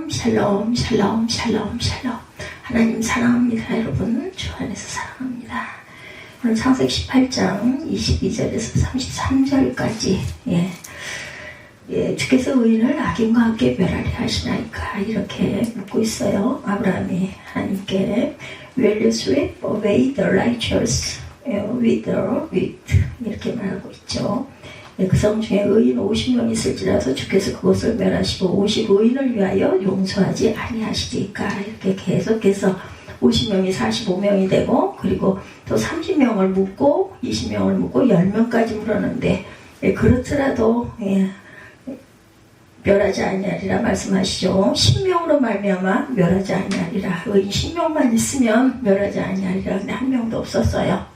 샬롬 샬롬 샬롬 샬롬. 하나님 사랑합니다. 여러분 주 안에서 사랑합니다. 오늘 창세기 18장 22절에서 33절까지 주께서 의인을 악인과 함께 멸하리 하시나이까 이렇게 묻고 있어요. 아브라함이 하나님께 Will you sweep away the righteous with the wicked 이렇게 말하고 있죠. 그 성 중에 의인 50명 있을지라도 주께서 그것을 멸하시고 50의인을 위하여 용서하지 아니하시리까 이렇게 계속해서 50명이 45명이 되고 그리고 또 30명을 묻고 20명을 묻고 10명까지 물었는데 그렇더라도 멸하지 아니하리라 말씀하시죠. 10명으로 말미암아 멸하지 아니하리라. 의인 10명만 있으면 멸하지 아니하리라. 근데 한 명도 없었어요.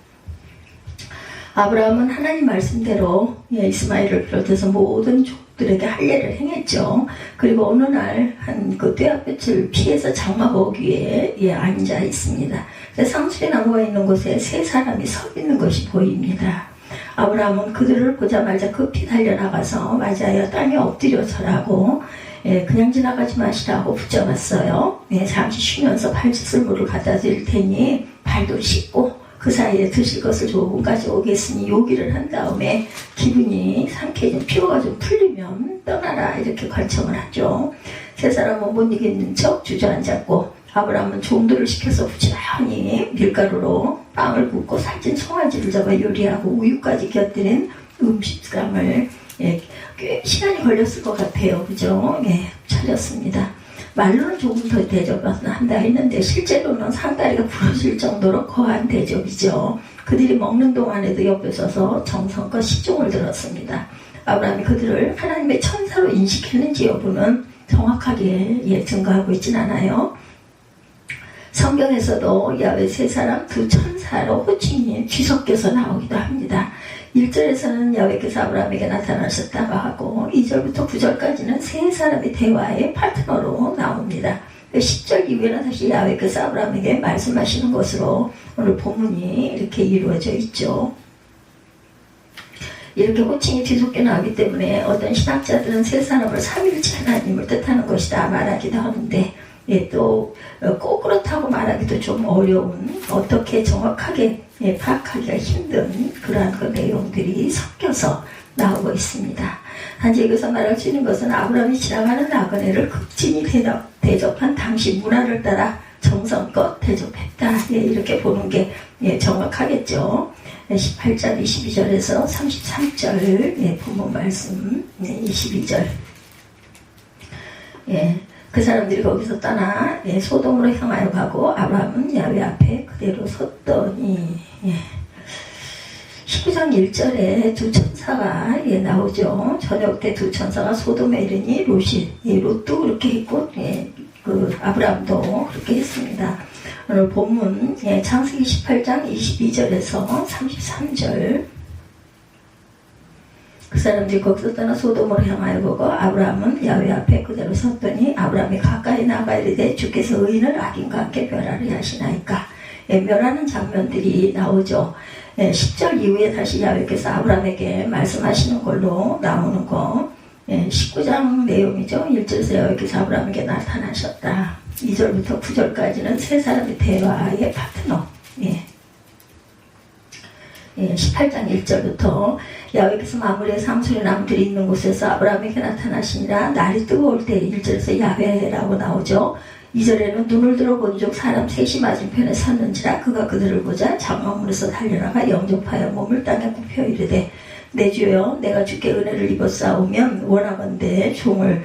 아브라함은 하나님 말씀대로 이스마엘을 비롯해서 모든 족들에게 할례를 행했죠. 그리고 어느 날 한 그 떼약볕을 피해서 장막 어귀에 앉아 있습니다. 상수리 나무가 있는 곳에 세 사람이 서 있는 것이 보입니다. 아브라함은 그들을 보자마자 급히 달려나가서 맞아요. 땅에 엎드려 절하고 그냥 지나가지 마시라고 붙잡았어요. 잠시 쉬면서 발짓을 물을 갖다 드릴 테니 발도 씻고 그 사이에 드실 것을 조금 가져오겠으니 요기를 한 다음에 기분이 상쾌해진 피로가 좀 풀리면 떠나라 이렇게 관청을 하죠. 세 사람은 못 이기는 척 주저앉았고 아브라함은 종들을 시켜서 부지런히 밀가루로 빵을 굽고 살찐 송아지를 잡아 요리하고 우유까지 곁들인 음식감을 꽤 시간이 걸렸을 것 같아요. 그죠? 차렸습니다. 말로는 조금 더 대접을 한다 했는데 실제로는 상다리가 부러질 정도로 거한 대접이죠. 그들이 먹는 동안에도 옆에 서서 정성껏 시중을 들었습니다. 아브라함이 그들을 하나님의 천사로 인식했는지 여부는 정확하게 증거하고 있진 않아요. 성경에서도 야훼 세 사람 두 천사로 호칭이 뒤섞여서 나오기도 합니다. 1절에서는 야훼께서 아브라함에게 나타나셨다고 하고 2절부터 9절까지는 세 사람의 대화의 파트너로 나옵니다. 10절 이후에는 다시 야훼께서 아브라함에게 말씀하시는 것으로 오늘 본문이 이렇게 이루어져 있죠. 이렇게 호칭이 뒤섞여 나오기 때문에 어떤 신학자들은 세 사람을 삼위일체 하나님을 뜻하는 것이다 말하기도 하는데 또 꼭 그렇다고 말하기도 좀 어려운 어떻게 정확하게 파악하기가 힘든 그러한 그 내용들이 섞여서 나오고 있습니다. 단지 여기서 말할 수 있는 것은 아브라함이 지나가는 나그네를 극진히 대접한 당시 문화를 따라 정성껏 대접했다. 이렇게 보는 게 정확하겠죠. 18장 22절에서 33절 본문 말씀 22절 그 사람들이 거기서 떠나 소돔으로 향하여 가고 아브라함은 야훼 앞에 그대로 섰더니 19장 1절에 두 천사가 나오죠. 저녁 때 두 천사가 소돔에 이르니 롯도 그렇게 했고 그 아브라함도 그렇게 했습니다. 오늘 본문 창세기 18장 22절에서 33절 그 사람들이 거기서 떠나 소돔으로 향하여 보고 아브라함은 야훼 앞에 그대로 섰더니 아브라함이 가까이 나가 이르되 주께서 의인을 악인과 함께 멸하리 하시나이까. 멸하는 장면들이 나오죠. 10절 이후에 다시 야훼께서 아브라함에게 말씀하시는 걸로 나오는 거 19장 내용이죠. 1절에서 야훼께서 아브라함에게 나타나셨다. 2절부터 9절까지는 세 사람의 대화의 파트너 18장 1절부터 야훼께서 마므리에 상수리 나무들이 있는 곳에서 아브라함에게 나타나시니라. 날이 뜨거울 때 1절에서 야훼라고 나오죠. 2절에는 눈을 들어 본즉 사람 셋이 맞은편에 섰는지라. 그가 그들을 보자 장막문에서 달려나가 영접하여 몸을 땅에 굽혀 이르되 내 주여 내가 주께 은혜를 입었사오면 원하건대 종을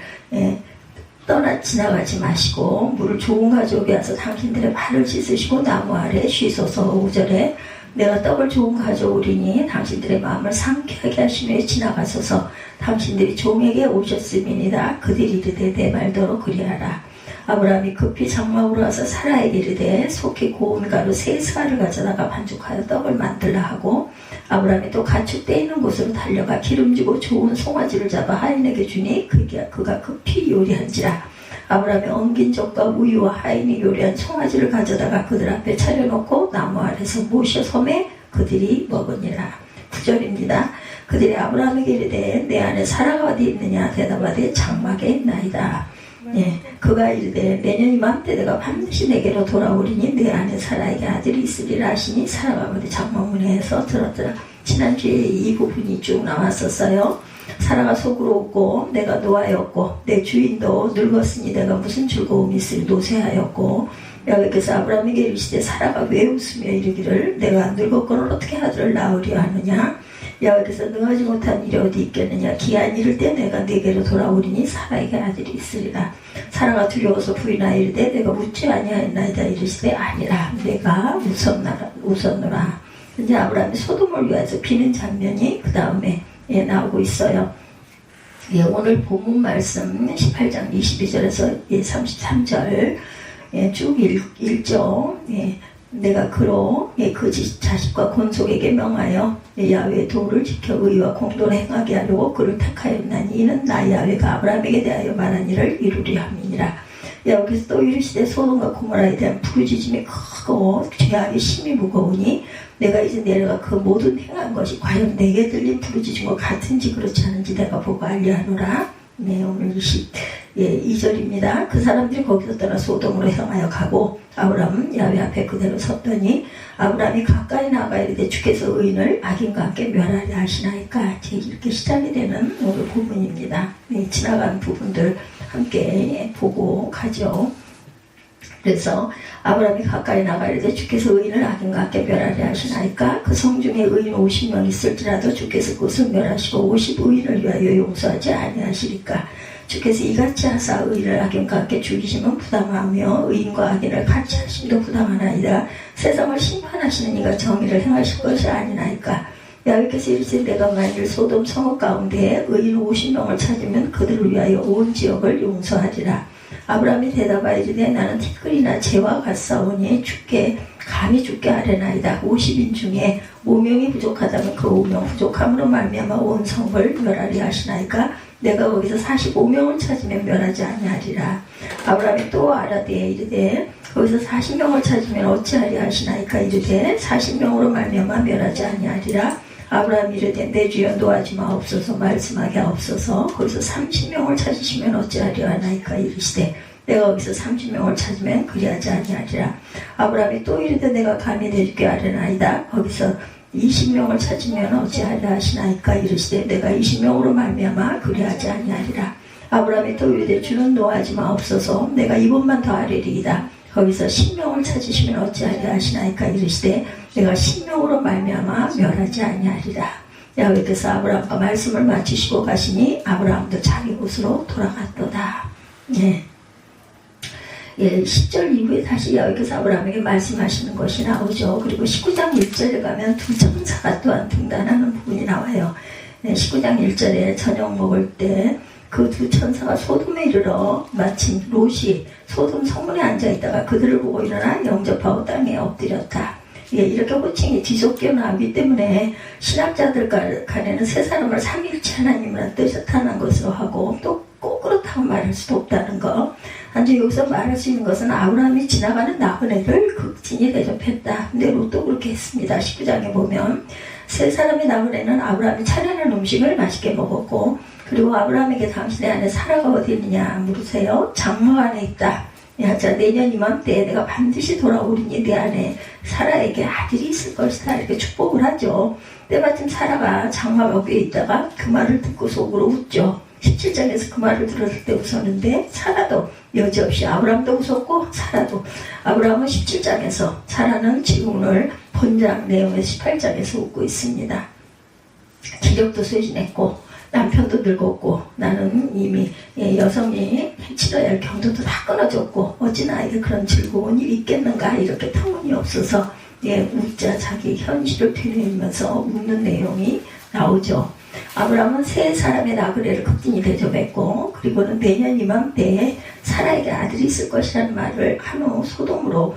떠나 지나가지 마시고 물을 조금 가져오게 하서 당신들의 발을 씻으시고 나무 아래 쉬소서. 5절에 내가 떡을 조금 가져오리니 당신들의 마음을 상쾌하게 하시며 지나가소서. 당신들이 종에게 오셨음이니라. 그들이 이르되 내 말대로 그리하라. 아브라함이 급히 장막으로 와서 사라에게 이르되 속히 고운 가루 세 스가를 가져다가 반죽하여 떡을 만들라 하고 아브라함이 또 가축 떼이는 곳으로 달려가 기름지고 좋은 송아지를 잡아 하인에게 주니 그가 급히 요리한지라. 아브라함이 엉긴 젖과 우유와 하인이 요리한 송아지를 가져다가 그들 앞에 차려놓고 나무 아래서 모셔 섬에 그들이 먹으니라. 9절입니다. 그들이 아브라함에게 이르되 내 안에 사라가 어디 있느냐. 대답하되 장막에 있나이다. 예, 그가 이르되 내년 이맘때 내가 반드시 내게로 돌아오리니 내 안에 사라에게 아들이 있으리라 하시니 사라가 그때 장막문에서 들었더라. 지난주에 이 부분이 쭉 나왔었어요. 사라가 속으로 웃고 내가 노하였고 내 주인도 늙었으니 내가 무슨 즐거움이 있으리 노쇠하였고 여호와께서 아브라함에게 이르시되 사라가 왜 웃으며 이르기를 내가 늙었거늘 어떻게 아들을 낳으려 하느냐. 여호와께서 능하지 못한 일이 어디 있겠느냐. 기한 이를 때 내가 네게로 돌아오리니 사라에게 아들이 있으리라. 사라가 두려워서 부인하여 이르되 내가 묻지 아니하였나이다. 이르시되 아니라 내가 웃었노라. 이제 아브라함이 소돔을 위해서 비는 장면이 그 다음에 나오고 있어요. 오늘 본문 말씀 18장 22절에서 33절 쭉 읽죠. 내가 그로 그 자식과 권속에게 명하여 야훼의 도를 지켜 의와 공도를 행하게 하려고 그를 택하였나니 이는 나 야훼가 아브라함에게 대하여 말한 일을 이루리 함이니라. 여기서 또 이르시되 소돔과 고모라에 대한 부르짖음이 크고 죄악이 심히 무거우니 내가 이제 내려가 그 모든 행한 것이 과연 내게 들린 부르짖음과 같은지 그렇지 않은지 내가 보고 알리하노라. 오늘 2절입니다. 그 사람들이 거기서 떠나 소돔으로 향하여 가고 아브라함은 야훼 앞에 그대로 섰더니 아브라함이 가까이 나아가 이르되 주께서 의인을 악인과 함께 멸하려 하시나이까. 이렇게 시작이 되는 오늘 부분입니다. 지나간 부분들 함께 보고 가죠. 그래서 아브라함이 가까이 나가 이르되 주께서 의인을 악인과 함께 멸하려 하시나이까. 그 성중에 의인 50명 있을지라도 주께서 그것을 멸하시고 50의인을 위하여 용서하지 아니하시리까. 주께서 이같이 하사 의인을 악인과 함께 죽이시면 부당하며 의인과 악인을 같이 하심도 부당하나이다. 세상을 심판하시는 이가 정의를 행하실 것이 아니나이까. 여호와께서 이르시되 내가 만일 소돔 성읍 가운데 의인 50명을 찾으면 그들을 위하여 온 지역을 용서하리라. 아브라함이 대답하여 이르되 나는 티끌이나 재와 같사오니 감히 죽게 하려나이다. 50인 중에 5명이 부족하다면 그 5명 부족함으로 말미암아 온 성을 멸하리 하시나이까. 내가 거기서 45명을 찾으면 멸하지 아니하리라. 아브라함이 또 아라드에 이르되 거기서 40명을 찾으면 어찌하리 하시나이까. 이르되 40명으로 말미암아 멸하지 아니하리라. 아브라함이 이르되 내 주여 노하지 마옵소서 말씀하게 하옵소서. 거기서 30명을 찾으시면 어찌하려 하나이까. 이르시되 내가 거기서 30명을 찾으면 그리하지 아니하리라. 아브라함이 또 이르되 내가 감히 내주게 하려나이다. 거기서 20명을 찾으면 어찌하려 하시나이까. 이르시되 내가 20명으로 말미암아 그리하지 아니하리라. 아브라함이 또 이르되 주는 노하지 마옵소서 내가 이번만 더 하리리이다. 거기서 10명을 찾으시면 어찌하려 하시나이까. 이르시되 내가 10명으로 말미암아 멸하지 아니하리라. 여호와께서 아브라함과 말씀을 마치시고 가시니 아브라함도 자기 곳으로 돌아갔도다. 10절 이후에 다시 여호와께서 아브라함에게 말씀하시는 것이 나오죠. 그리고 19장 1절에 가면 두 천사가 또한 등단하는 부분이 나와요. 19장 1절에 저녁 먹을 때 그 두 천사가 소돔에 이르러 마침 롯이 소돔 성문에 앉아있다가 그들을 보고 일어나 영접하고 땅에 엎드렸다. 이렇게 호칭이 뒤섞여 나오기 때문에 신학자들 간에는 세 사람을 삼위일체 하나님이라 뜻하는 것으로 하고 또 꼭 그렇다고 말할 수도 없다는 거. 단지 여기서 말할 수 있는 것은 아브라함이 지나가는 나그네를 극진히 대접했다. 근데 롯도 그렇게 했습니다. 19장에 보면 세 사람의 나그네는 아브라함이 차려낸 음식을 맛있게 먹었고 그리고 아브라함에게 당신의 아내 사라가 어디 있느냐 물으세요. 장막 안에 있다. 자, 내년 이맘때에 내가 반드시 돌아오리니 내 안에 사라에게 아들이 있을 것이다. 이렇게 축복을 하죠. 때마침 사라가 장막 옆에 있다가 그 말을 듣고 속으로 웃죠. 17장에서 그 말을 들었을 때 웃었는데 사라도 여지없이 아브라함도 웃었고 사라도. 아브라함은 17장에서 사라는 지금 오늘 본장 내용의 18장에서 웃고 있습니다. 기력도 쇠진했고 남편도 늙었고 나는 이미 여성이 치러야 할 경도도 다 끊어졌고 어찌 나에게 그런 즐거운 일이 있겠는가 이렇게 터무니없어서 웃자 자기 현실을 되뇌이면서 웃는 내용이 나오죠. 아브라함은 세 사람의 나그네를 극진히 대접했고 그리고는 내년 이맘때에 사라에게 아들이 있을 것이라는 말을 한 후 소돔으로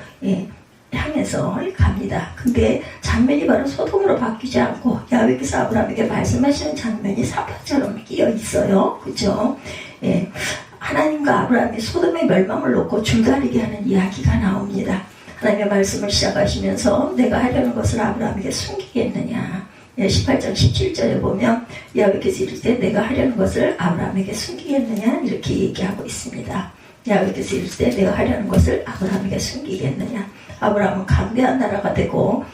향해서 갑니다. 근데 장면이 바로 소돔으로 바뀌지 않고 야훼께서 아브라함에게 말씀하시는 장면이 사파처럼 끼어 있어요. 그죠? 하나님과 아브라함이 소돔의 멸망을 놓고 줄다리게 하는 이야기가 나옵니다. 하나님의 말씀을 시작하시면서 내가 하려는 것을 아브라함에게 숨기겠느냐. 18장 17절에 보면 야훼께서 이르시되 내가 하려는 것을 아브라함에게 숨기겠느냐 이렇게 얘기하고 있습니다. 야훼께서 이르시되 내가 하려는 것을 아브라함에게 숨기겠느냐. 아브라함은 강대한 나라가 되고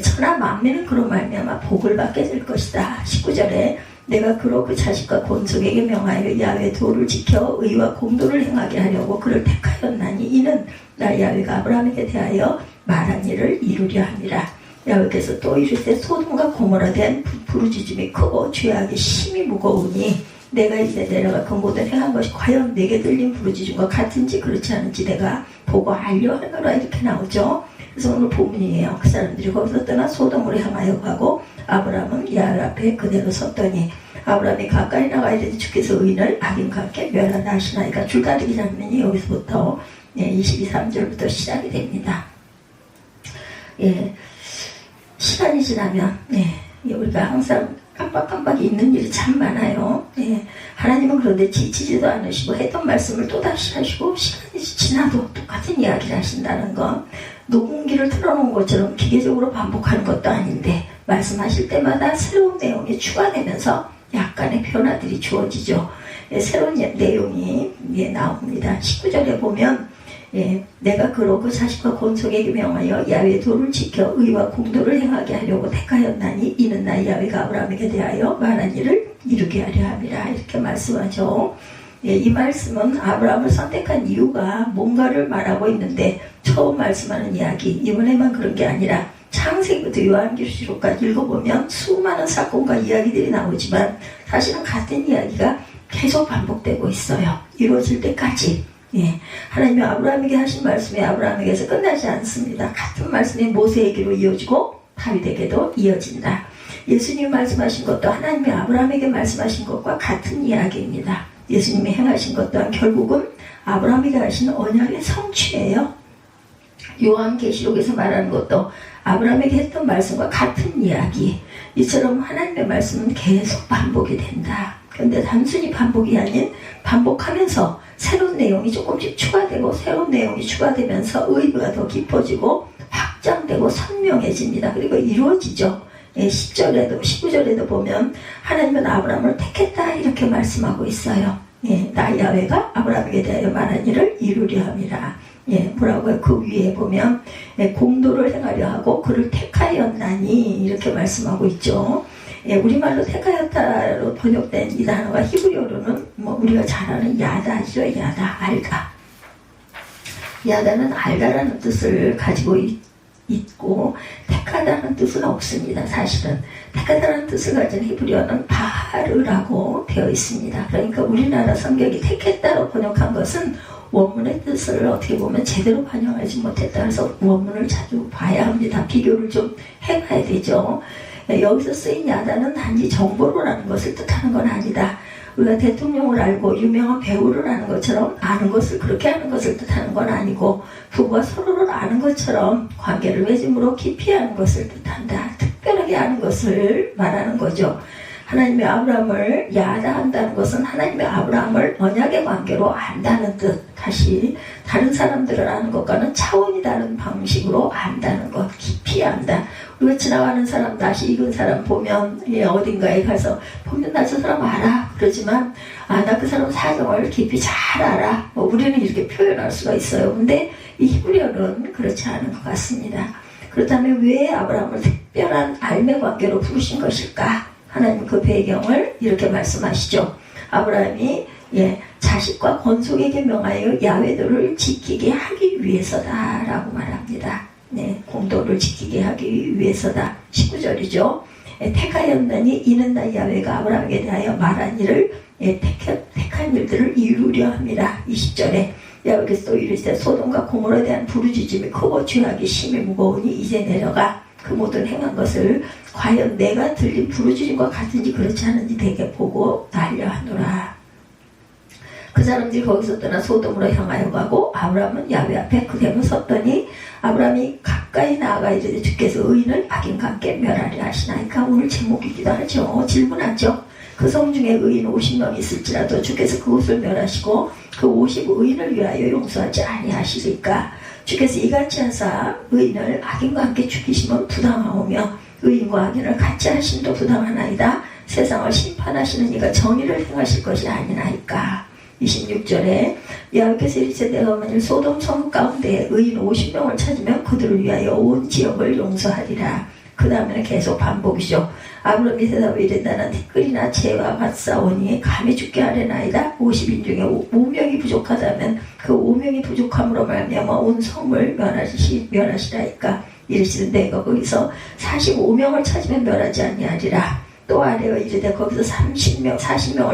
천하 만민은 그로 말미암아 복을 받게 될 것이다. 19절에 내가 그로 그 자식과 권속에게 명하여 야훼 도를 지켜 의와 공도를 행하게 하려고 그를 택하였나니 이는 나 야훼가 아브라함에게 대하여 말한 일을 이루려 함이라. 야훼께서 또 이르시되 소돔과 고모라에 대한 부르짖음이 크고 죄악이 심히 무거우니 내가 이제 내려가 그 모든 행한 것이 과연 내게 들린 부르짖음과 같은지 그렇지 않은지 내가 보고 알려 하노라. 이렇게 나오죠. 그래서 오늘 본문이에요. 그 사람들이 거기서 떠나 소돔으로 향하여 가고 아브라함은 야훼 앞에 그대로 섰더니 아브라함이 가까이 나가야 되니 주께서 의인을 악인과 함께 멸하라 하시나이까. 줄다리기 장면이 여기서부터 22, 3절부터 시작이 됩니다. 시간이 지나면 우리가 항상 깜빡깜빡 있는 일이 참 많아요. 하나님은 그런데 지치지도 않으시고 했던 말씀을 또다시 하시고 시간이 지나도 똑같은 이야기를 하신다는 건 녹음기를 틀어놓은 것처럼 기계적으로 반복하는 것도 아닌데 말씀하실 때마다 새로운 내용이 추가되면서 약간의 변화들이 주어지죠. 새로운 내용이 나옵니다. 19절에 보면 내가 그로 그 자식과 권속에게 명하여 야훼 도를 지켜 의와 공도를 행하게 하려고 택하였나니 이는 나 야훼가 아브라함에게 대하여 말한 일을 이루게 하려 함이라. 이렇게 말씀하죠. 이 말씀은 아브라함을 선택한 이유가 뭔가를 말하고 있는데 처음 말씀하는 이야기 이번에만 그런 게 아니라 창세기부터 요한계시록까지 읽어보면 수많은 사건과 이야기들이 나오지만 사실은 같은 이야기가 계속 반복되고 있어요. 이루어질 때까지. 하나님이 아브라함에게 하신 말씀이 아브라함에게서 끝나지 않습니다. 같은 말씀이 모세에게로 이어지고 다윗에게도 이어진다. 예수님이 말씀하신 것도 하나님이 아브라함에게 말씀하신 것과 같은 이야기입니다. 예수님이 행하신 것 또한 결국은 아브라함에게 하신 언약의 성취예요. 요한계시록에서 말하는 것도 아브라함에게 했던 말씀과 같은 이야기. 이처럼 하나님의 말씀은 계속 반복이 된다. 그런데 단순히 반복이 아닌 반복하면서 새로운 내용이 조금씩 추가되고 새로운 내용이 추가되면서 의미가 더 깊어지고 확장되고 선명해집니다. 그리고 이루어지죠. 10절에도 19절에도 보면 하나님은 아브라함을 택했다 이렇게 말씀하고 있어요. 나 야훼가 아브라함에게 대하여 말한 일을 이루려 함이라. 뭐라고요? 그 위에 보면 공도를 행하려 하고 그를 택하였나니 이렇게 말씀하고 있죠. 우리말로 택하였다로 번역된 이 단어가 히브리어로는 우리가 잘 아는 야다죠. 야다, 알다. 야다는 알다라는 뜻을 가지고 있고 택하다는 뜻은 없습니다. 사실은 택하다는 뜻을 가진 히브리어는 바하르라고 되어 있습니다. 그러니까 우리나라 성경이 택했다로 번역한 것은 원문의 뜻을 어떻게 보면 제대로 반영하지 못했다. 그래서 원문을 자주 봐야 합니다. 비교를 좀 해봐야 되죠. 여기서 쓰인 야다는 단지 정보로라는 것을 뜻하는 건 아니다. 우리가 대통령을 알고 유명한 배우를 아는 것처럼 아는 것을 그렇게 아는 것을 뜻하는 건 아니고 부부가 서로를 아는 것처럼 관계를 맺음으로 깊이 아는 것을 뜻한다. 특별하게 아는 것을 말하는 거죠. 하나님의 아브라함을 야다한다는 것은 하나님의 아브라함을 언약의 관계로 안다는 뜻. 다시 다른 사람들을 아는 것과는 차원이 다른 방식으로 안다는 것. 깊이 안다. 우리가 지나가는 사람, 다시 익은 사람 보면 어딘가에 가서 보면 나 저 사람 알아. 그러지만 나 그 사람 사정을 깊이 잘 알아. 우리는 이렇게 표현할 수가 있어요. 근데 이 히브리어는 그렇지 않은 것 같습니다. 그렇다면 왜 아브라함을 특별한 알매 관계로 부르신 것일까? 하나님 그 배경을 이렇게 말씀하시죠. 아브라함이 자식과 권속에게 명하여 야훼도를 지키게 하기 위해서다라고 말합니다. 공도를 지키게 하기 위해서다. 19절이죠. 택하였나니 이는 나 야훼가 아브라함에게 대하여 말한 일을 택한 일들을 이루려 함이라. 20절에 야훼께서 또 이르시되 소돔과 고모라에 대한 부르짖음이 크고 죄악이 심히 무거우니 이제 내려가 그 모든 행한 것을 과연 내가 들린 부르짖음과 같은지 그렇지 않은지 되게 보고 알려 하노라. 그 사람들이 거기서 떠나 소돔으로 향하여 가고 아브라함은 야훼 앞에 그대로 섰더니 아브라함이 가까이 나아가 이르되 주께서 의인을 악인과 함께 멸하려 하시나이까. 오늘 제목이기도 하죠. 질문하죠. 그 성 중에 의인 50명이 있을지라도 주께서 그곳을 멸하시고 그 50의인을 위하여 용서하지 아니하시리까. 주께서 이같이 하사 의인을 악인과 함께 죽이시면 부당하오며 의인과 악인을 같이 하심도 부당하나이다. 세상을 심판하시는 이가 정의를 행하실 것이 아니나이까. 26절에 여호와께서 이르시되 내가 만일 소돔 성 가운데 의인 50명을 찾으면 그들을 위하여 온 지역을 용서하리라. 그 다음에는 계속 반복이죠. 아브라함이 대답하여 이르되 나는 티끌이나 재와 같사오니 감히 죽게 하려나이다. 50인 중에 5명이 부족하다면 그 5명이 부족함으로 말미암아 온 성을 멸하시라이까. 이르시되 내가 거기서 45명을 찾으면 멸하지 아니하리라. 또 아래가 이르되 거기서 40명을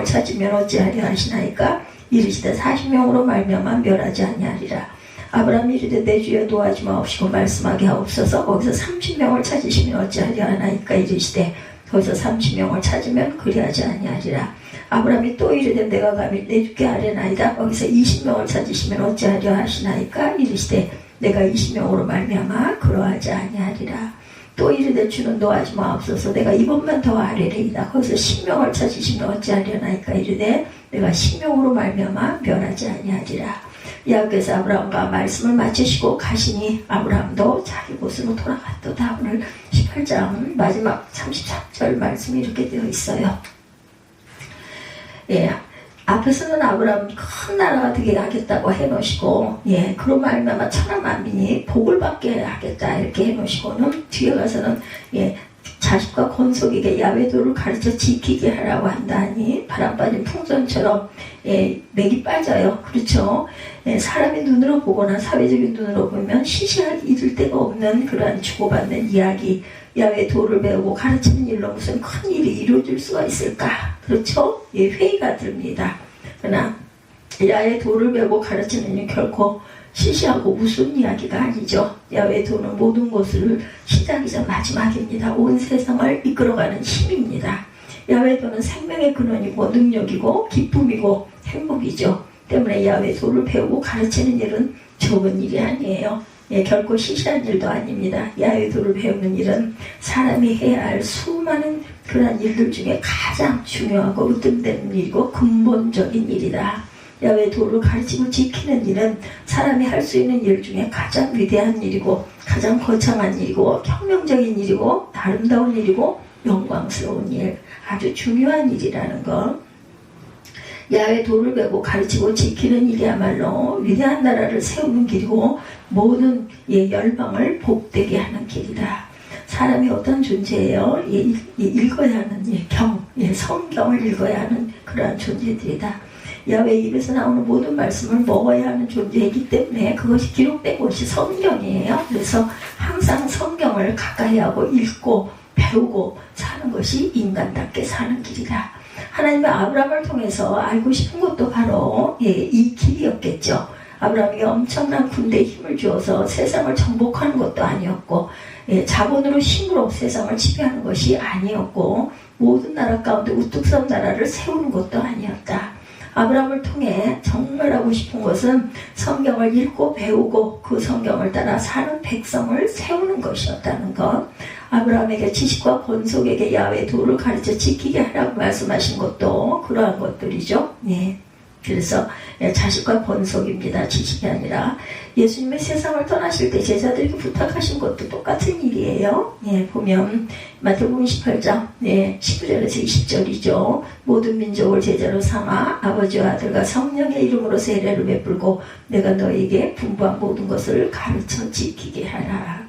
찾으면 어찌하려 하시나이까. 이르시되 40명으로 말미암아 멸하지 아니하리라. 아브라함이 이르되 내 주여 도와주 마옵시고 말씀하게 하옵소서. 거기서 30명을 찾으시면 어찌하려 하나이까. 이르시되 거기서 30명을 찾으면 그리하지 아니하리라. 아브라함이 또 이르되 내가 감히 내 주께 하려나이다. 거기서 20명을 찾으시면 어찌하려 하시나이까. 이르시되 내가 20명으로 말미암아 그러하지 아니하리라. 또 이르되 주는 도와주 마옵소서. 내가 이번만 더 아뢰리이다. 거기서 10명을 찾으시면 어찌하려나이까. 이르되 내가 10명으로 말미암아 멸하지 아니하리라. 여호와께서 아브라함과 말씀을 마치시고 가시니 아브라함도 자기 곳으로 돌아갔도다. 오늘 18장 마지막 33절 말씀이 이렇게 되어 있어요. 예, 앞에서는 아브라함 큰 나라가 되게 하겠다고 해놓으시고, 예, 그로 말미암아 천하 만민이 복을 받게 하겠다 이렇게 해놓으시고는 뒤에 가서는 예, 자식과 권속에게 야훼도를 가르쳐 지키게 하라고 한다니 바람 빠진 풍선처럼 예, 맥이 빠져요. 그렇죠? 예, 사람의 눈으로 보거나 사회적인 눈으로 보면 시시하게 잊을 데가 없는 그러한 주고받는 이야기, 야훼도를 배우고 가르치는 일로 무슨 큰 일이 이루어질 수가 있을까? 그렇죠? 예, 회의가 듭니다. 그러나 야훼도를 배우고 가르치는 일은 결코 시시하고 무슨 이야기가 아니죠. 야훼도는 모든 것을 시작이자 마지막입니다. 온 세상을 이끌어가는 힘입니다. 야훼도는 생명의 근원이고 능력이고 기쁨이고 행복이죠. 때문에 야훼도를 배우고 가르치는 일은 적은 일이 아니에요. 예, 결코 시시한 일도 아닙니다. 야훼도를 배우는 일은 사람이 해야 할 수많은 그런 일들 중에 가장 중요하고 으뜸되는 일이고 근본적인 일이다. 야훼도를 가르치고 지키는 일은 사람이 할 수 있는 일 중에 가장 위대한 일이고 가장 거창한 일이고 혁명적인 일이고 아름다운 일이고 영광스러운 일, 아주 중요한 일이라는 것. 야훼도를 배우고 가르치고 지키는 일이야말로 위대한 나라를 세우는 길이고 모든 열방을 복되게 하는 길이다. 사람이 어떤 존재예요? 읽어야 하는 성경을 읽어야 하는 그러한 존재들이다. 야훼 입에서 나오는 모든 말씀을 먹어야 하는 존재이기 때문에 그것이 기록된 것이 성경이에요. 그래서 항상 성경을 가까이 하고 읽고 배우고 사는 것이 인간답게 사는 길이다. 하나님의 아브라함을 통해서 알고 싶은 것도 바로 이 길이었겠죠. 아브라함이 엄청난 군대에 힘을 주어서 세상을 정복하는 것도 아니었고 자본으로 힘으로 세상을 지배하는 것이 아니었고 모든 나라 가운데 우뚝 선 나라를 세우는 것도 아니었다. 아브라함을 통해 정말 하고 싶은 것은 성경을 읽고 배우고 그 성경을 따라 사는 백성을 세우는 것이었다는 것. 아브라함에게 지식과 권속에게 야훼도를 가르쳐 지키게 하라고 말씀하신 것도 그러한 것들이죠. 네. 그래서 자식과 권속입니다. 지식이 아니라. 예수님의 세상을 떠나실 때 제자들에게 부탁하신 것도 똑같은 일이에요. 보면 마태복음 18장 19절에서 20절이죠. 모든 민족을 제자로 삼아 아버지와 아들과 성령의 이름으로 세례를 베풀고 내가 너에게 분부한 모든 것을 가르쳐 지키게 하라.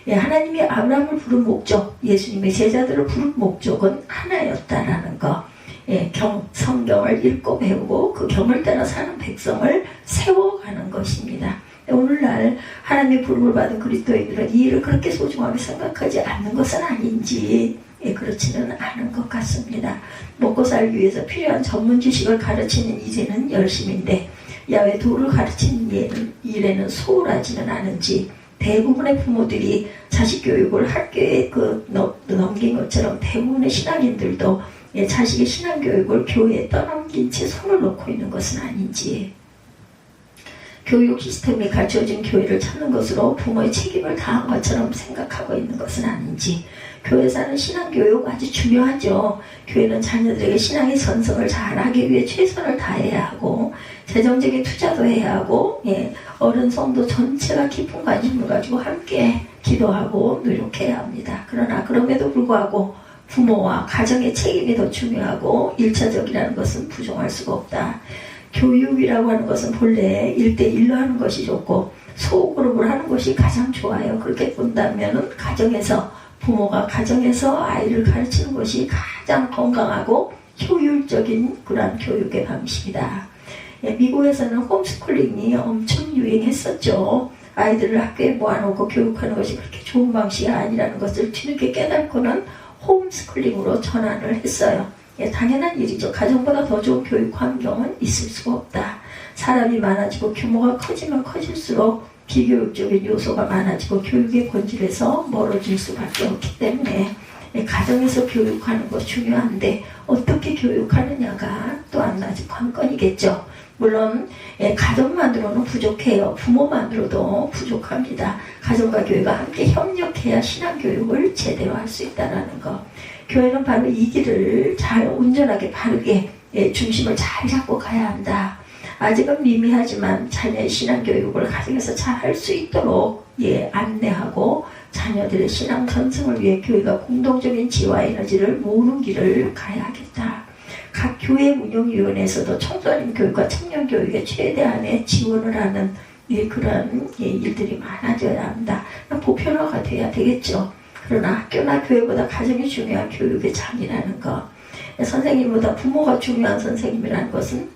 하나님이 아브라함을 부른 목적, 예수님의 제자들을 부른 목적은 하나였다라는 것. 성경을 읽고 배우고 그 경을 따라 사는 백성을 세워가는 것입니다. 오늘날 하나님의 부름을 받은 그리스도인들은 이 일을 그렇게 소중하게 생각하지 않는 것은 아닌지 그렇지는 않은 것 같습니다. 먹고 살기 위해서 필요한 전문 지식을 가르치는 이제는 열심인데 야훼도를 가르치는 일에는 소홀하지는 않은지 대부분의 부모들이 자식 교육을 학교에 넘긴 것처럼 대부분의 신앙인들도 자식의 신앙교육을 교회에 떠넘긴 채 손을 놓고 있는 것은 아닌지, 교육 시스템이 갖춰진 교회를 찾는 것으로 부모의 책임을 다한 것처럼 생각하고 있는 것은 아닌지, 교회에서 하는 신앙교육 아주 중요하죠. 교회는 자녀들에게 신앙의 전성을 잘하기 위해 최선을 다해야 하고 재정적인 투자도 해야 하고 어른 성도 전체가 깊은 관심을 가지고 함께 기도하고 노력해야 합니다. 그러나 그럼에도 불구하고 부모와 가정의 책임이 더 중요하고 1차적이라는 것은 부정할 수가 없다. 교육이라고 하는 것은 본래 1대1로 하는 것이 좋고 소그룹을 하는 것이 가장 좋아요. 그렇게 본다면 가정에서 부모가 가정에서 아이를 가르치는 것이 가장 건강하고 효율적인 그런 교육의 방식이다. 미국에서는 홈스쿨링이 엄청 유행했었죠. 아이들을 학교에 모아놓고 교육하는 것이 그렇게 좋은 방식이 아니라는 것을 뒤늦게 깨닫고는 홈스쿨링으로 전환을 했어요. 당연한 일이죠. 가정보다 더 좋은 교육 환경은 있을 수가 없다. 사람이 많아지고 규모가 커지면 커질수록 비교육적인 요소가 많아지고 교육의 본질에서 멀어질 수밖에 없기 때문에 가정에서 교육하는 것 중요한데 어떻게 교육하느냐가 또한 아주 관건이겠죠. 물론 가정만으로는 부족해요. 부모만으로도 부족합니다. 가정과 교회가 함께 협력해야 신앙교육을 제대로 할 수 있다는 것. 교회는 바로 이 길을 잘 온전하게 바르게 중심을 잘 잡고 가야 한다. 아직은 미미하지만 자녀의 신앙교육을 가정에서 잘 할 수 있도록 안내하고 자녀들의 신앙 전승을 위해 교회가 공동적인 지혜와 에너지를 모으는 길을 가야 하겠다. 각 교회 운영위원회에서도 청소년 교육과 청년 교육에 최대한의 지원을 하는 그런 일들이 많아져야 한다. 보편화가 돼야 되겠죠. 그러나 학교나 교회보다 가정이 중요한 교육의 장이라는 것. 선생님보다 부모가 중요한 선생님이라는 것은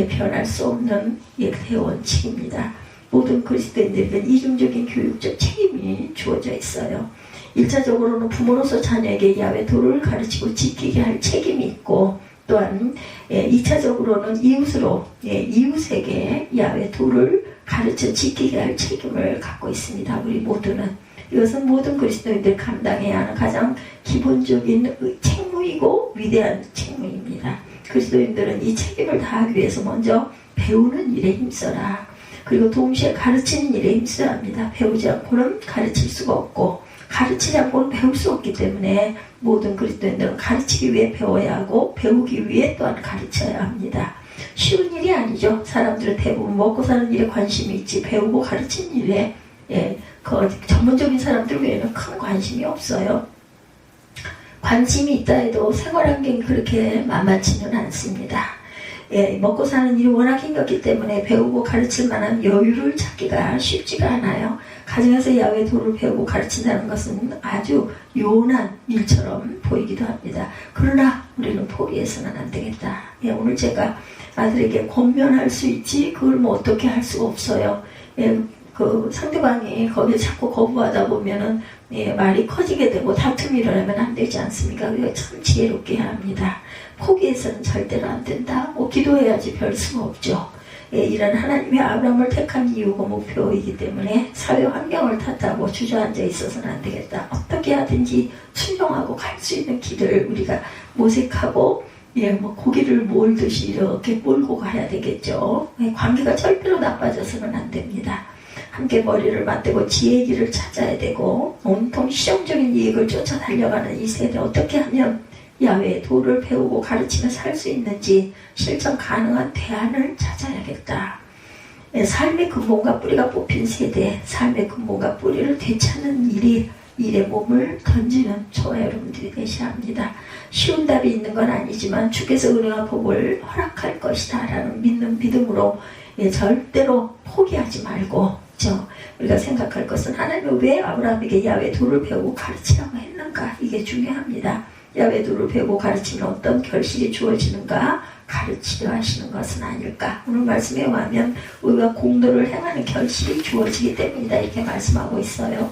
변할 수 없는 대원칙입니다. 모든 그리스도인들에게는 이중적인 교육적 책임이 주어져 있어요. 1차적으로는 부모로서 자녀에게 야훼 도를 가르치고 지키게 할 책임이 있고 또한 2차적으로는 이웃에게 야훼 도를 가르쳐 지키게 할 책임을 갖고 있습니다. 우리 모두는. 이것은 모든 그리스도인들이 감당해야 하는 가장 기본적인 책무이고 위대한 책무입니다. 그리스도인들은 이 책임을 다하기 위해서 먼저 배우는 일에 힘써라. 그리고 동시에 가르치는 일에 힘써야 합니다. 배우지 않고는 가르칠 수가 없고 가르치지 않고는 배울 수 없기 때문에 모든 그리스도인들은 가르치기 위해 배워야 하고 배우기 위해 또한 가르쳐야 합니다. 쉬운 일이 아니죠. 사람들은 대부분 먹고 사는 일에 관심이 있지 배우고 가르치는 일에 그 전문적인 사람들 외에는 큰 관심이 없어요. 관심이 있다 해도 생활 환경이 그렇게 만만치는 않습니다. 먹고 사는 일이 워낙 힘들기 때문에 배우고 가르칠 만한 여유를 찾기가 쉽지가 않아요. 가정에서 야훼 도를 배우고 가르친다는 것은 아주 요원한 일처럼 보이기도 합니다. 그러나 우리는 포기해서는 안 되겠다. 오늘 제가 아들에게 권면할 수 있지 그걸 뭐 어떻게 할 수가 없어요. 그 상대방이 거기에 자꾸 거부하다 보면은 말이 커지게 되고 다툼이 일어나면 안 되지 않습니까? 그거 참 지혜롭게 해야 합니다. 포기해서는 절대로 안 된다. 기도해야지 별 수가 없죠. 이런 하나님의 아브라함을 택한 이유가 목표이기 때문에 사회 환경을 탓하고 주저앉아 있어서는 안 되겠다. 어떻게 하든지 순종하고 갈 수 있는 길을 우리가 모색하고 고기를 몰듯이 이렇게 몰고 가야 되겠죠. 관계가 절대로 나빠져서는 안 됩니다. 함께 머리를 맞대고 지혜의 길을 찾아야 되고 온통 실용적인 이익을 쫓아 달려가는 이 세대 어떻게 하면 야훼 도를 배우고 가르치며 살 수 있는지 실천 가능한 대안을 찾아야겠다. 삶의 근본과 뿌리가 뽑힌 세대, 삶의 근본과 뿌리를 되찾는 일에 몸을 던지는 저와 여러분들이 되셔야 합니다. 쉬운 답이 있는 건 아니지만 주께서 은혜와 복을 허락할 것이다 라는 믿는 믿음으로 절대로 포기하지 말고 우리가 생각할 것은 하나님은 왜 아브라함에게 야훼 도를 배우고 가르치라고 했는가? 이게 중요합니다. 야훼 도를 배우고 가르치면 어떤 결실이 주어지는가? 가르치려 하시는 것은 아닐까? 오늘 말씀에 의하면 우리가 공도를 행하는 결실이 주어지기 때문이다 이렇게 말씀하고 있어요.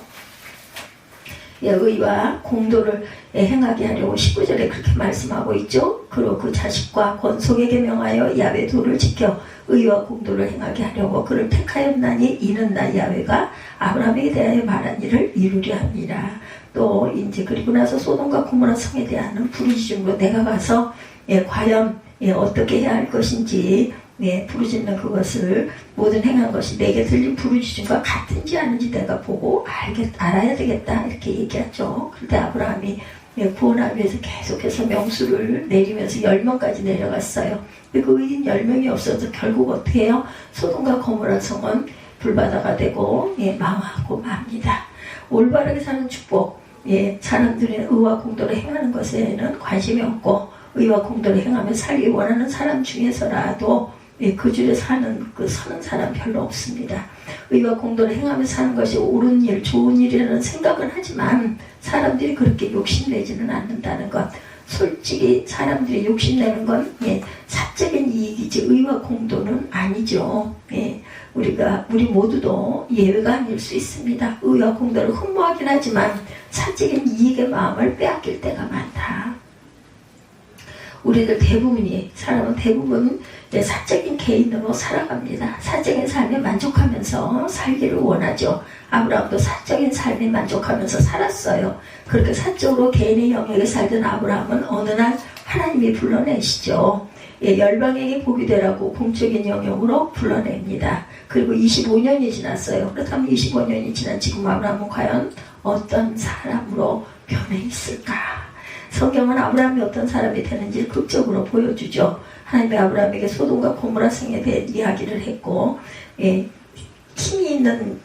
의와 공도를 행하게 하려고 19절에 그렇게 말씀하고 있죠. 그리고 그 자식과 권속에게 명하여 야훼 도를 지켜 의와 공도를 행하게 하려고 그를 택하였나니 이는 나 야훼가 아브라함에게 대하여 말한 일을 이루려 합니다. 또 이제 그리고 나서 소돔과 고모라 성에 대한 부르짖음으로 내가 가서 과연 어떻게 해야 할 것인지 부르짖는 그것을 모든 행한 것이 내게 들린 부르짖음과 같은지 아닌지 내가 보고 알아야 되겠다 이렇게 얘기하죠. 그때 아브라함이 구원하기 위해서 계속해서 명수를 내리면서 10명까지 내려갔어요. 그 의인 10명이 없어서 결국 어떻게 해요? 소돔과 고모라 성은 불바다가 되고 망하고 맙니다. 올바르게 사는 축복, 사람들의 의와 공도를 행하는 것에는 관심이 없고 의와 공도를 행하며 살기 원하는 사람 중에서라도 그 줄에 서는 사람 별로 없습니다. 의와 공도를 행하며 사는 것이 옳은 일, 좋은 일이라는 생각은 하지만 사람들이 그렇게 욕심내지는 않는다는 것. 솔직히 사람들이 욕심내는 건 사적인 이익이지 의와 공도는 아니죠. 우리 모두도 예외가 아닐 수 있습니다. 의와 공도를 흠모하긴 하지만 사적인 이익의 마음을 빼앗길 때가 많다. 우리들 사람은 대부분 사적인 개인으로 살아갑니다. 사적인 삶에 만족하면서 살기를 원하죠. 아브라함도 사적인 삶에 만족하면서 살았어요. 그렇게 사적으로 개인의 영역에 살던 아브라함은 어느 날 하나님이 불러내시죠. 열방에게 복이 되라고 공적인 영역으로 불러냅니다. 그리고 25년이 지났어요. 그렇다면 25년이 지난 지금 아브라함은 과연 어떤 사람으로 변해 있을까? 성경은 아브라함이 어떤 사람이 되는지 극적으로 보여주죠. 하나님이 아브라함에게 소돔과 고모라 성에 대해 이야기를 했고, 힘이 있는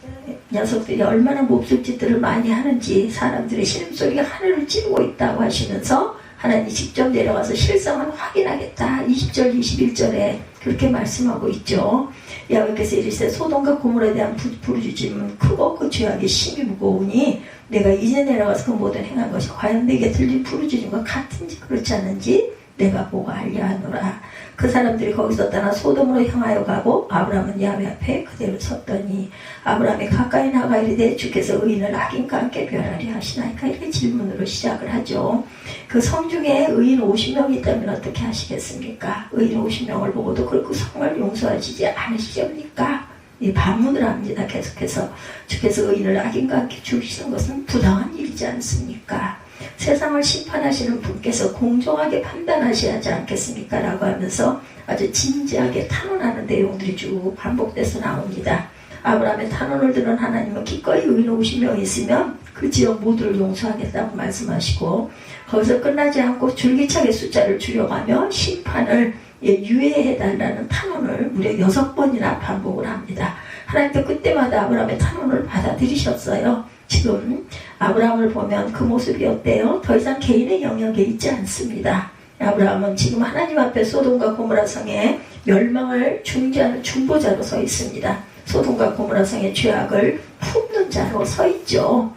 녀석들이 얼마나 몹쓸짓들을 많이 하는지 사람들의 신음소리가 하늘을 찌르고 있다고 하시면서 하나님이 직접 내려가서 실상을 확인하겠다. 20절 21절에 그렇게 말씀하고 있죠. 야훼께서 이르시되 소돔과 고모라에 대한 부르짖음은 크고 그 죄악이 심히 무거우니 내가 이제 내려가서 그 모든 행한 것이 과연 내게 들린 부르짖음과 같은지 그렇지 않은지 내가 보고 알려 하노라. 그 사람들이 거기서 떠나 소돔으로 향하여 가고 아브라함은 야훼 앞에 그대로 섰더니 아브라함이 가까이 나가 이르되 주께서 의인을 악인과 함께 변하리 하시나이까? 이렇게 질문으로 시작을 하죠. 그 성 중에 의인 50명이 있다면 어떻게 하시겠습니까? 의인 50명을 보고도 그 성을 용서하시지 않으시렵니까? 반문을 합니다. 계속해서 주께서 의인을 악인과 함께 죽이시는 것은 부당한 일이지 않습니까? 세상을 심판하시는 분께서 공정하게 판단하셔야 하지 않겠습니까? 라고 하면서 아주 진지하게 탄원하는 내용들이 쭉 반복돼서 나옵니다. 아브라함의 탄원을 들은 하나님은 기꺼이 의인 50명이 있으면 그 지역 모두를 용서하겠다고 말씀하시고 거기서 끝나지 않고 줄기차게 숫자를 줄여가며 심판을 유예해달라는 탄원을 무려 6번이나 반복을 합니다. 하나님도 그때마다 아브라함의 탄원을 받아들이셨어요. 지금 아브라함을 보면 그 모습이 어때요? 더 이상 개인의 영역에 있지 않습니다. 아브라함은 지금 하나님 앞에 소돔과 고모라 성의 멸망을 중재하는 중보자로 서 있습니다. 소돔과 고모라 성의 죄악을 품는 자로 서 있죠.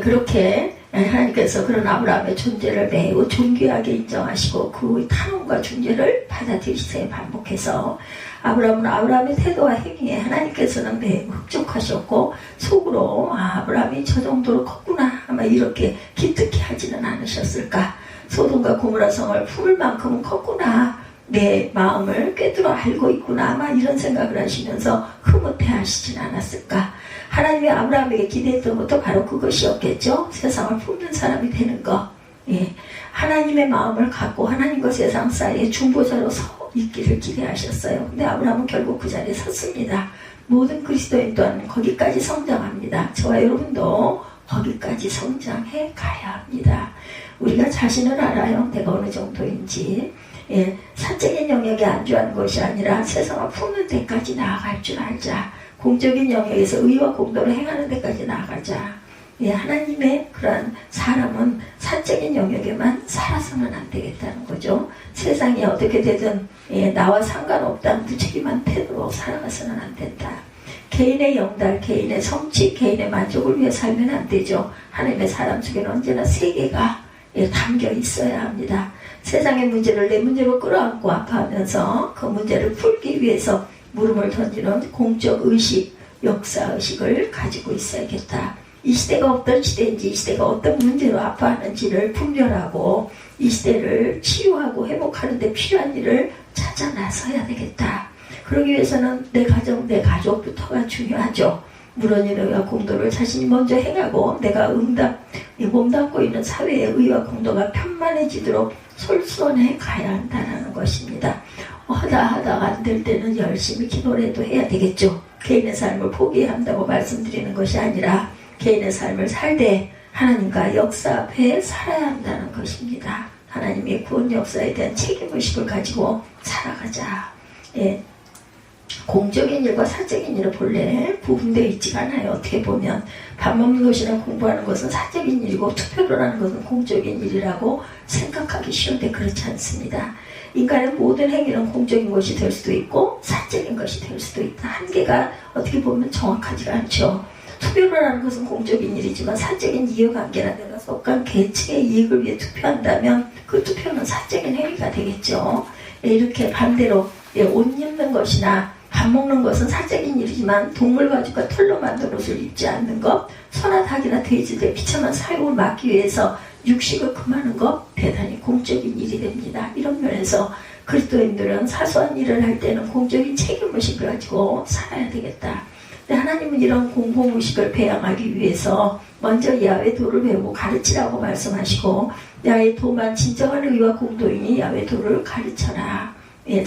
그렇게 하나님께서 그런 아브라함의 존재를 매우 존귀하게 인정하시고 그 탄원과 중재를 받아들이세요. 반복해서 아브라함은 아브라함의 태도와 행위에 하나님께서는 매우 흡족하셨고 속으로 아브라함이 저 정도로 컸구나 아마 이렇게 기특해 하지는 않으셨을까. 소돔과 고모라 성을 품을 만큼은 컸구나, 내 마음을 꿰뚫어 알고 있구나 아마 이런 생각을 하시면서 흐뭇해 하시진 않았을까. 하나님이 아브라함에게 기대했던 것도 바로 그것이었겠죠. 세상을 품는 사람이 되는 것. 하나님의 마음을 갖고 하나님과 세상 사이에 중보자로 서 있기를 기대하셨어요. 근데 아브라함은 결국 그 자리에 섰습니다. 모든 그리스도인 또한 거기까지 성장합니다. 저와 여러분도 거기까지 성장해 가야 합니다. 우리가 자신을 알아요. 내가 어느 정도인지. 사적인 영역에 안주하는 것이 아니라 세상을 품는 데까지 나아갈 줄 알자. 공적인 영역에서 의와 공도를 행하는 데까지 나아가자. 하나님의 그러한 사람은 사적인 영역에만 살아서는 안 되겠다는 거죠. 세상이 어떻게 되든 나와 상관없다는 무책임한 태도로 살아가서는 안 된다. 개인의 영달, 개인의 성취, 개인의 만족을 위해 살면 안 되죠. 하나님의 사람 속에는 언제나 세계가 담겨 있어야 합니다. 세상의 문제를 내 문제로 끌어안고 아파하면서 그 문제를 풀기 위해서 물음을 던지는 공적 의식, 역사의식을 가지고 있어야겠다. 이 시대가 어떤 시대인지, 이 시대가 어떤 문제로 아파하는지를 분별하고 이 시대를 치유하고 회복하는 데 필요한 일을 찾아 나서야 되겠다. 그러기 위해서는 내 가정, 내 가족부터가 중요하죠. 물론 의와 공도를 자신이 먼저 행하고 내가 몸담고 있는 사회의 의와 공도가 편만해지도록 솔선해 가야 한다는 것입니다. 하다가 안 될 때는 열심히 기도라도 해야 되겠죠. 개인의 삶을 포기한다고 말씀드리는 것이 아니라 개인의 삶을 살되 하나님과 역사 앞에 살아야 한다는 것입니다. 하나님의 구원 역사에 대한 책임의식을 가지고 살아가자. 공적인 일과 사적인 일은 본래 구분되어 있지가 않아요. 어떻게 보면 밥 먹는 것이나 공부하는 것은 사적인 일이고 투표를 하는 것은 공적인 일이라고 생각하기 쉬운데 그렇지 않습니다. 인간의 모든 행위는 공적인 것이 될 수도 있고 사적인 것이 될 수도 있다. 한계가 어떻게 보면 정확하지가 않죠. 투표를 하는 것은 공적인 일이지만 사적인 이해관계나 내가 속한 계층의 이익을 위해 투표한다면 그 투표는 사적인 행위가 되겠죠. 이렇게 반대로 옷 입는 것이나 밥 먹는 것은 사적인 일이지만 동물 가죽과 털로 만든 옷을 입지 않는 것, 소나 닭이나 돼지들의 비참한 사육을 막기 위해서 육식을 금하는 것, 대단히 공적인 일이 됩니다. 이런 면에서 그리스도인들은 사소한 일을 할 때는 공적인 책임의식을 가지고 살아야 되겠다. 근데 하나님은 이런 공공의식을 배양하기 위해서 먼저 야훼 도를 배우고 가르치라고 말씀하시고, 야훼 도만 진정한 의와 공도이니 야훼 도를 가르쳐라. 예,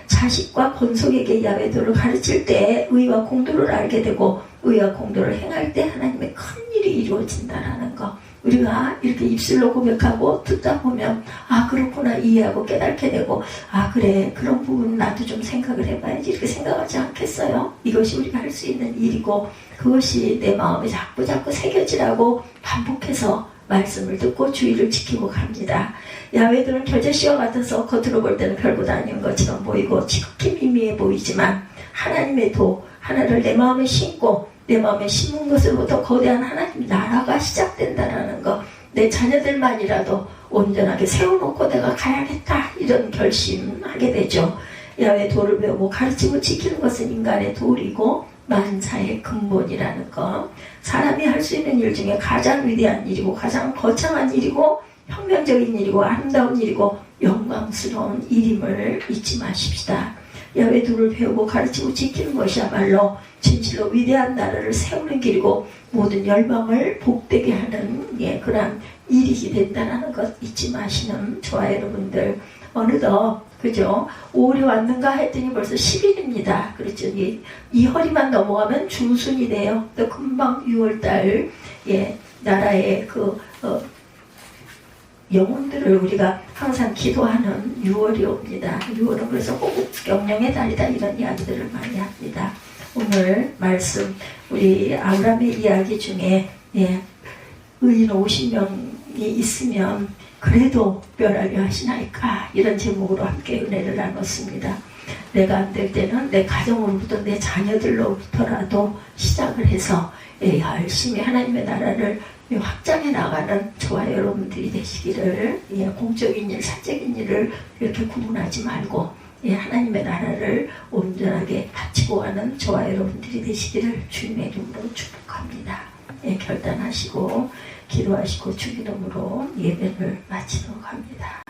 자식과 권속에게 야훼 도를 가르칠 때 의와 공도를 알게 되고 의와 공도를 행할 때 하나님의 큰 일이 이루어진다라는 거. 우리가 이렇게 입술로 고백하고 듣다 보면 아 그렇구나 이해하고 깨닫게 되고 아 그래 그런 부분 나도 좀 생각을 해봐야지 이렇게 생각하지 않겠어요? 이것이 우리가 할 수 있는 일이고 그것이 내 마음에 자꾸 새겨지라고 반복해서 말씀을 듣고 주의를 지키고 갑니다. 야훼들은 겨자씨와 같아서 겉으로 볼 때는 별보다 아닌 것처럼 보이고 지극히 미미해 보이지만 하나님의 도 하나를 내 마음에 심고 내 마음에 심은 것으로부터 거대한 하나님 나라가 시작된다는 것, 내 자녀들만이라도 온전하게 세워놓고 내가 가야겠다 이런 결심하게 되죠. 야훼 도를 배우고 가르치고 지키는 것은 인간의 도리고 만사의 근본이라는 것. 사람이 할 수 있는 일 중에 가장 위대한 일이고 가장 거창한 일이고 혁명적인 일이고 아름다운 일이고 영광스러운 일임을 잊지 마십시다. 야훼 도를 배우고 가르치고 지키는 것이야말로 진실로 위대한 나라를 세우는 길이고 모든 열방을 복되게 하는 그러한 일이 된다는 것 잊지 마시는 저와 여러분들. 어느덧 그죠? 5월이 왔는가 했더니 벌써 10일입니다. 그렇죠? 이 허리만 넘어가면 중순이 돼요. 또 금방 6월달 나라의 영혼들을 우리가 항상 기도하는 6월이 옵니다. 6월은 그래서 호국 경영의 달이다 이런 이야기들을 많이 합니다. 오늘 말씀 우리 아브라함의 이야기 중에 의인 50명이 있으면 그래도 멸하려 하시나이까 이런 제목으로 함께 은혜를 나눴습니다. 내가 안 될 때는 내 가정으로부터 내 자녀들로부터라도 시작을 해서 열심히 하나님의 나라를 확장해 나가는 저와 여러분들이 되시기를 공적인 일, 사적인 일을 이렇게 구분하지 말고 하나님의 나라를 온전하게 바치고 가는 저와 여러분들이 되시기를 주님의 이름으로 축복합니다. 결단하시고 기도하시고 주기도문으로 예배를 마치도록 합니다.